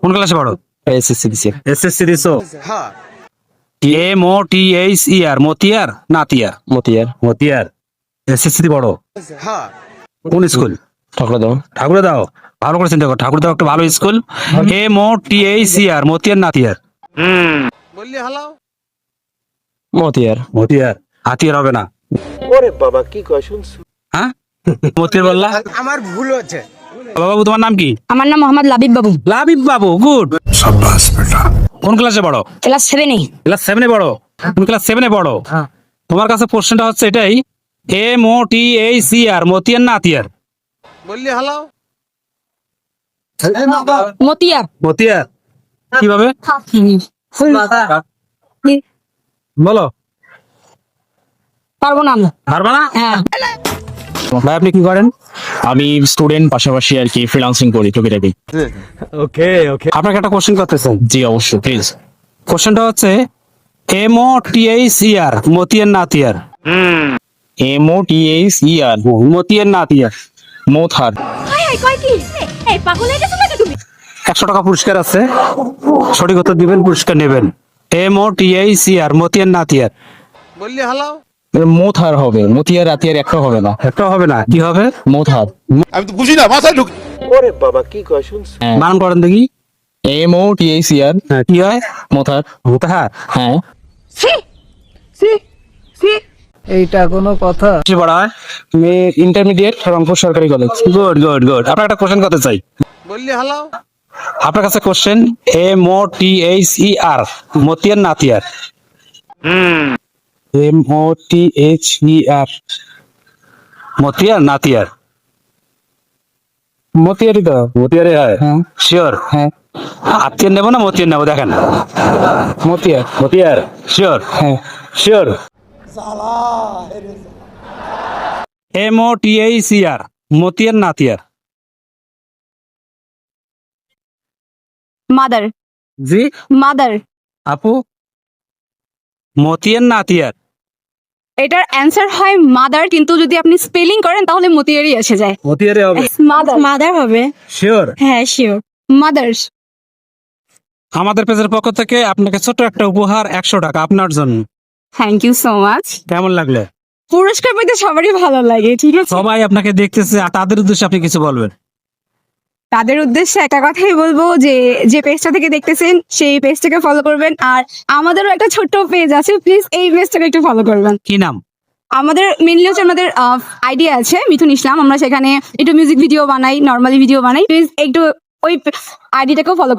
কোন ক্লাসে পড়ো? এসএসসি দিছি। এসএসসি দিছো? হ্যাঁ। MOTHER মতিয়ার নাতিয়ার? মতিয়ার। মতিয়ার। এসএসসি পড়ো? হ্যাঁ। কোন স্কুল? ঠাকুর দাও। ঠাকুরে দাও। ভালো করে চিন্তা করো, ঠাকুর দাও একটা ভালো স্কুল। MOTHER মতিয়ার নাতিয়ার? বললি হালাও। মতিয়ার। মতিয়ার। হাতিয়ার হবে না। ওরে বাবা কি কয় শুনছো? হ্যাঁ, মতিয়ার বললা? আমার ভুল হচ্ছে। বাবু তোমার নাম কি? আমার নাম মোহাম্মদ লাবিব বাবু। লাবিব বাবু, গুড। শাবাশ বেটা। কোন ক্লাসে পড়ো? ক্লাস 7-এ। ক্লাস 7-এ পড়ো? তুমি ক্লাস 7-এ পড়ো? তোমার কাছে কোশ্চেনটা হচ্ছে এটাই, MOTHER মতিয়ার নাতিয়ার? বললি হালাও। মতিয়ার। মতিয়ার কিভাবে বলো? পারবো না আমি। পারবা না? হ্যাঁ। ভাই আপনি কি করেন? আমি স্টুডেন্ট, পাশাপাশি আর কি ফ্রিল্যান্সিং করি টুকিটাকি। ওকে ওকে, আপনাকে একটা কোশ্চেন করতেছেন। জি অবশ্যই, প্লিজ। কোশ্চেনটা হচ্ছে MOTHER মতিয়ার নাতিয়ার? MOTHER মতিয়ার নাতিয়ার? মোথার। কয় কি? এই পাগল হয়ে গেছো নাকি তুমি? 100 টাকা পুরস্কার আছে, সঠিক উত্তর দিবেন, পুরস্কার নেবেন। MOTHER মতিয়ার নাতিয়ার? বললি হালাও। মোথার হবে, মতিয়ার রাতিয়ার একটা হবে না। একটা হবে না, কি হবে? মোথার। আমি তো বুঝি না মাথায় ঢুক। ওরে বাবা কি কয় শুনছো? বানান করেন দেখি। MOTHER হ্যাঁ, কি হয়? মোথার। মোতাহার। হ্যাঁ। এইটা কোনো কথা? কি পড়া হয়? তুমি ইন্টারমিডিয়েট রংপুর সরকারি কলেজ। Good good good. আপনার একটা কোশ্চেন করতে চাই। বললি হালাও। আপনার কাছে কোশ্চেন, MOTHER মতিয়ার নাতিয়ার? MOTHER মতিয়ার নাতিয়ার? মতিয়ারই তো। মতিয়ারে হয়? হ্যাঁ। শিওর? হ্যাঁ। হাতিয়ার নেবো না মতিয়ার নেবো, দেখেন। মতিয়ার। মতিয়ার শিওর? হ্যাঁ। শিওর? MOTHER মতিয়ার নাতিয়ার? মাদার। জি মাদার। আপু, মতিয়ার নাতিয়ার? এটার অ্যান্সার হয় মাদার, কিন্তু যদি আপনি স্পেলিং করেন তাহলে মতিয়ারই এসে যায়। মতিয়ারে হবে? মাদার। মাদার হবে। শিওর? হ্যাঁ শিওর। মাদার্স। আমাদের পেজের পক্ষ থেকে আপনাকে ছোট একটা উপহার, 100 টাকা আপনার জন্য। Thank you so much. কেমন লাগলে? পুরস্কার পেতে সবারই ভালো লাগে, ঠিক আছে? সবাই আপনাকে দেখতেছে, আর তাদের উদ্দেশ্যে আপনি কিছু বলবেন। তাদের উদ্দেশ্যে একটা কথাই বলবো, যে পেজটা থেকে দেখতেছেন সেই পেজটাকে ফলো করবেন, আর আমাদেরও একটা ছোট্ট পেজ আছে, প্লিজ এই পেজটাকে একটু ফলো করবেন। কি নাম? আমাদের মেনলি হচ্ছে আমাদের আইডিয়া আছে মিথুন ইসলাম, আমরা সেখানে একটু মিউজিক ভিডিও বানাই, নর্মালি ভিডিও বানাই, প্লিজ একটু ওই আইডিটাকেও ফলো